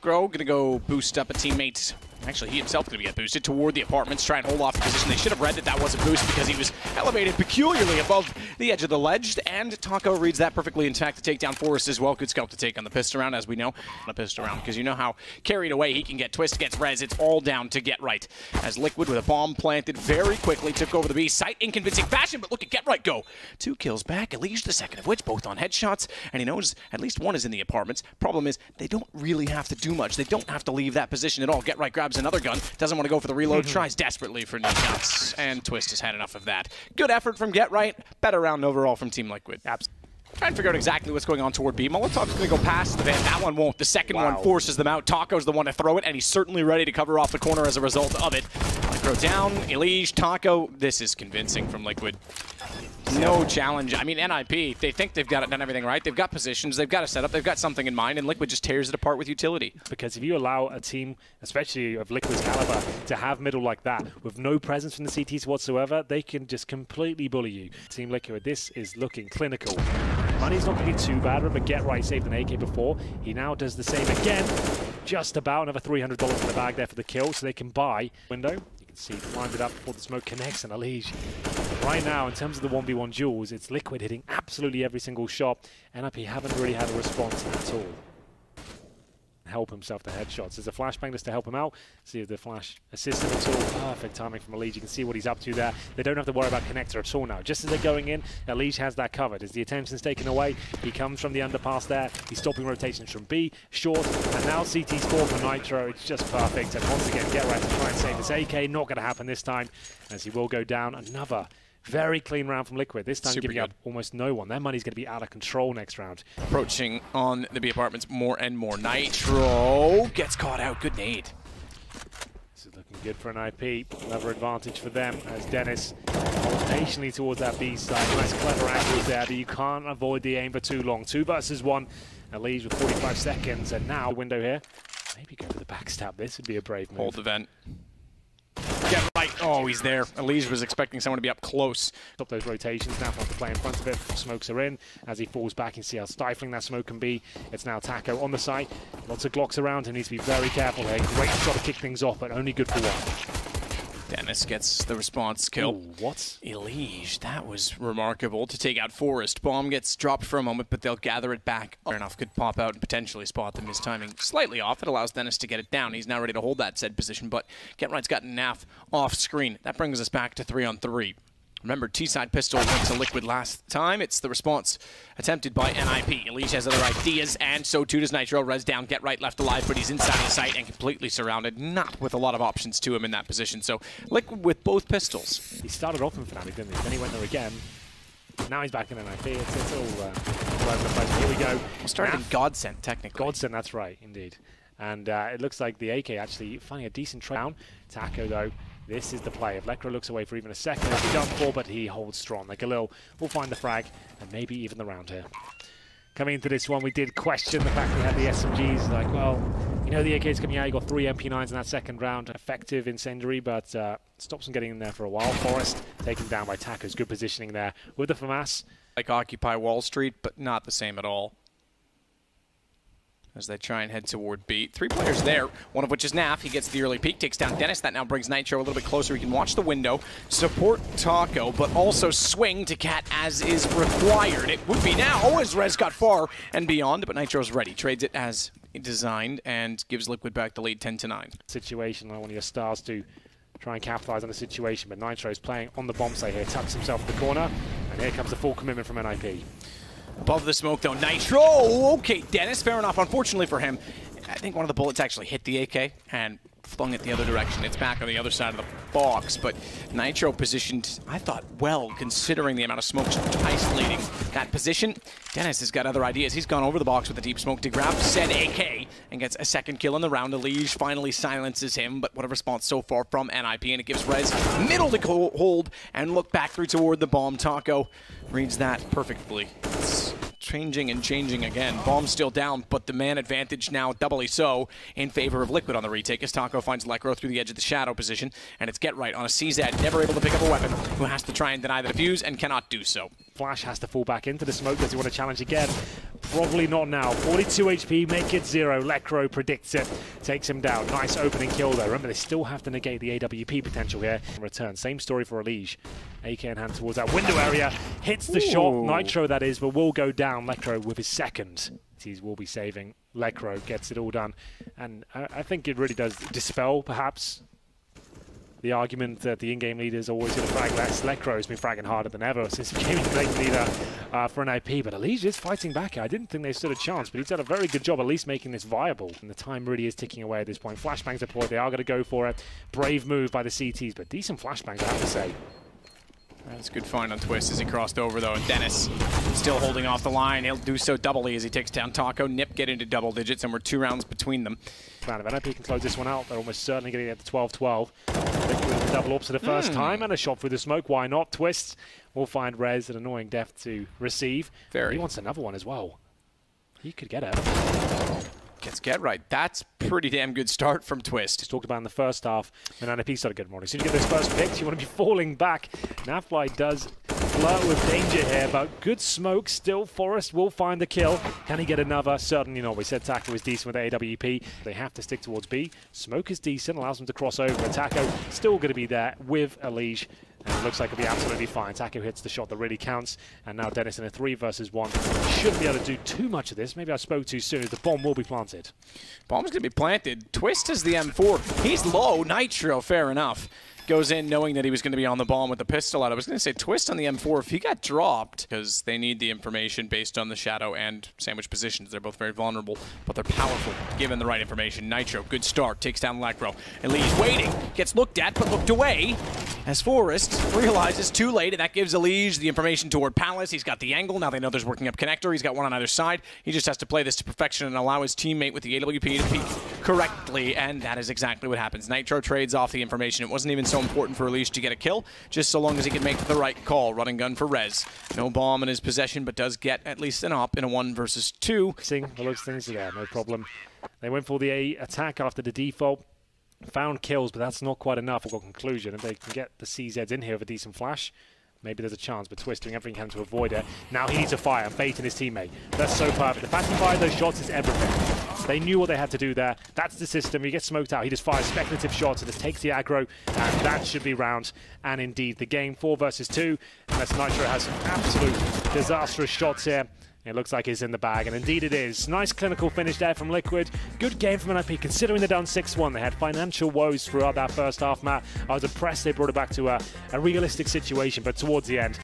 Lekro gonna go boost up a teammate. Actually, he himself going to get boosted toward the apartments, try and hold off the position. They should have read that that was a boost because he was elevated peculiarly above the edge of the ledge, and Taco reads that perfectly intact to take down Forrest as well. Good scalp to take on the pistol round, as we know. On a pistol round, because you know how carried away he can get. Twist gets res. It's all down to Get Right. As Liquid with a bomb planted very quickly took over the B site in convincing fashion, but look at Get Right go. 2 kills back, Elige the second of which, both on headshots, and he knows at least one is in the apartments. Problem is, they don't really have to do much. They don't have to leave that position at all. Get Right grabs another gun. Doesn't want to go for the reload, tries desperately for knee shots, and Twist has had enough of that. Good effort from Get Right, better round overall from Team Liquid. Trying to figure out exactly what's going on toward B. Molotov's going to go past the van. That one won't. The second one forces them out. Taco's the one to throw it, and he's certainly ready to cover off the corner as a result of it. Micro down, Elige, Taco. This is convincing from Liquid. No challenge. I mean, NiP, they think they've got it, done everything right. They've got positions, they've got a setup, they've got something in mind, and Liquid just tears it apart with utility. Because if you allow a team, especially of Liquid's caliber, to have middle like that, with no presence from the CTs whatsoever, they can just completely bully you. Team Liquid, this is looking clinical. Money's not going to be too bad. Remember, Get Right saved an AK before. He now does the same again. Just about another $300 in the bag there for the kill, so they can buy window. You can see he lined it up before the smoke connects, and Elige. Right now, in terms of the 1v1 duels, it's Liquid hitting absolutely every single shot. NiP haven't really had a response at all. Help himself to headshots. There's a flashbang just to help him out. See if the flash assists him at all. Perfect timing from Elige. You can see what he's up to there. They don't have to worry about connector at all now. Just as they're going in, Elige has that covered. As the attention's taken away, he comes from the underpass there. He's stopping rotations from B, short, and now CT's score for Nitro. It's just perfect. And once again, Get Right to try and save this AK. Not going to happen this time, as he will go down. Another very clean round from Liquid. This time giving up almost no one. Their money's going to be out of control next round. Approaching on the B apartments more and more. Nitro gets caught out. Good nade. This is looking good for NiP. Another advantage for them as Dennis holds patiently towards that B side. Nice clever angles there, but you can't avoid the aim for too long. 2 versus 1. Elige with 45 seconds, and now the window here. Maybe go for the backstab. This would be a brave move. Hold the vent. Get Right. Oh, he's there. Elige was expecting someone to be up close. Stop those rotations. Now wants to play in front of it. Smokes are in. As he falls back, you see how stifling that smoke can be. It's now Taco on the site. Lots of Glocks around him. Needs to be very careful here. Great shot to kick things off, but only good for one. Dennis gets the response kill. Ooh, what? Elige, that was remarkable to take out Forrest. Bomb gets dropped for a moment, but they'll gather it back. Fair enough, could pop out and potentially spot them. His timing slightly off. It allows Dennis to get it down. He's now ready to hold that said position, but Get Right's got NAF off screen. That brings us back to 3-on-3. Remember, T-side pistol went to Liquid last time. It's the response attempted by NiP. Elige has other ideas, and so too does Nitro. Res down, Get Right left alive, but he's inside the site and completely surrounded. Not with a lot of options to him in that position. So Liquid with both pistols. He started off in Fnatic, didn't he? Then he went there again. Now he's back in NiP. It's all over the place. Here we go. Started in Godsend, technically. Godsend, that's right, indeed. And it looks like the AK actually finding a decent down. Taco, though. This is the play. If Lekro looks away for even a second, it'll be done for, but he holds strong. Like Galil will find the frag, and maybe even the round here. Coming into this one, we did question the fact we had the SMGs. Like, well, you know the AK's coming out. You got 3 MP9s in that second round. Effective incendiary, but stops him getting in there for a while. Forrest taken down by Taco's. Good positioning there with the FAMAS. Like occupy Wall Street, but not the same at all. As they try and head toward B. 3 players there, one of which is NAF. He gets the early peek, takes down Dennis. That now brings Nitro a little bit closer. He can watch the window, support Taco, but also swing to Cat as is required. It would be now as Rez got far and beyond, but Nitro's ready. Trades it as designed and gives Liquid back the lead 10-9. Situation, I want your stars to try and capitalize on the situation, but Nitro's playing on the bomb site here, tucks himself in the corner, and here comes the full commitment from NiP. Above the smoke, though, Nitro. Okay, Dennis, fair enough. Unfortunately for him, I think one of the bullets actually hit the AK and flung it the other direction. It's back on the other side of the box, but Nitro positioned, I thought, well, considering the amount of smoke isolating that position. Dennis has got other ideas. He's gone over the box with the deep smoke to grab said AK and gets a second kill in the round. Elige finally silences him, but what a response so far from NiP, and it gives Rez middle to hold and look back through toward the bomb. Taco reads that perfectly. It's changing and changing again. Bomb's still down, but the man advantage now doubly so in favor of Liquid on the retake as Taco finds Lekro through the edge of the shadow position, and it's Get Right on a CZ, never able to pick up a weapon, who has to try and deny the defuse and cannot do so. Flash has to fall back into the smoke. Does he want to challenge again? Probably not now. 42 HP, make it 0. Lekro predicts it, takes him down. Nice opening kill though. Remember, they still have to negate the AWP potential here. In return, same story for Elige. AK in hand towards that window area. Hits the shot. Nitro, that is, but will go down. Lekro with his second. He will be saving. Lekro gets it all done. And I think it really does dispel, perhaps, the argument that the in-game leader is always going to frag less. Lekro has been fragging harder than ever since he became the lane leader for NiP, but Elige is fighting back. I didn't think they stood a chance, but he's done a very good job at least making this viable. And the time really is ticking away at this point. Flashbangs deployed, they are going to go for it. Brave move by the CTs, but decent flashbangs, I have to say. That's a good find on Twist as he crossed over, though. And Dennis still holding off the line. He'll do so doubly as he takes down Taco. NiP get into double digits, and we're 2 rounds between them. If NiP can close this one out, they're almost certainly going to get the 12-12. Double ups for the first time, and a shot through the smoke. Why not? Twist will find Rez, an annoying death to receive. He wants another one as well. He could get it. Gets get right. That's pretty damn good start from Twist. Just talked about in the first half when NiP started getting more. As soon as you get those first picks, you want to be falling back. Nafly does flirt with danger here, but good smoke still. Forrest will find the kill. Can he get another? Certainly not. We said Taco is decent with the AWP. They have to stick towards B. Smoke is decent, allows them to cross over. Taco still going to be there with Elige. And it looks like it'll be absolutely fine. Taco hits the shot that really counts. And now Dennis in a 3 versus 1. Shouldn't be able to do too much of this. Maybe I spoke too soon. The bomb will be planted. Bomb's going to be planted. Twist is the M4. He's low. Nitro, fair enough. Goes in knowing that he was going to be on the bomb with the pistol out. I was going to say Twist on the M4 if he got dropped, because they need the information based on the shadow and sandwich positions. They're both very vulnerable, but they're powerful given the right information. Nitro, good start, takes down Lekro. And Lee's waiting, gets looked at but looked away as Forrest realizes too late, and that gives Elige the information toward Palace. He's got the angle. Now they know there's working up connector. He's got one on either side. He just has to play this to perfection and allow his teammate with the AWP to peek correctly, and that is exactly what happens. Nitro trades off the information. It wasn't even so important for Elige to get a kill, just so long as he can make the right call. Running gun for Rez. No bomb in his possession, but does get at least an op in a 1 versus 2. Seeing the looks things there, no problem. They went for the A attack after the default. Found kills, but that's not quite enough. We've got conclusion. If they can get the CZs in here with a decent flash, maybe there's a chance, but Twist doing everything he can to avoid it. Now he needs a fire, baiting his teammate. That's so perfect. The fact he fired those shots is everything. They knew what they had to do there. That's the system. He gets smoked out. He just fires speculative shots and just takes the aggro, and that should be round. And indeed, the game 4 versus 2. Unless Nitro has some absolute disastrous shots here. It looks like it's in the bag, and indeed it is. Nice clinical finish there from Liquid. Good game from NiP, considering they're down 6-1. They had financial woes throughout that first half, Matt. I was impressed they brought it back to a realistic situation, but towards the end,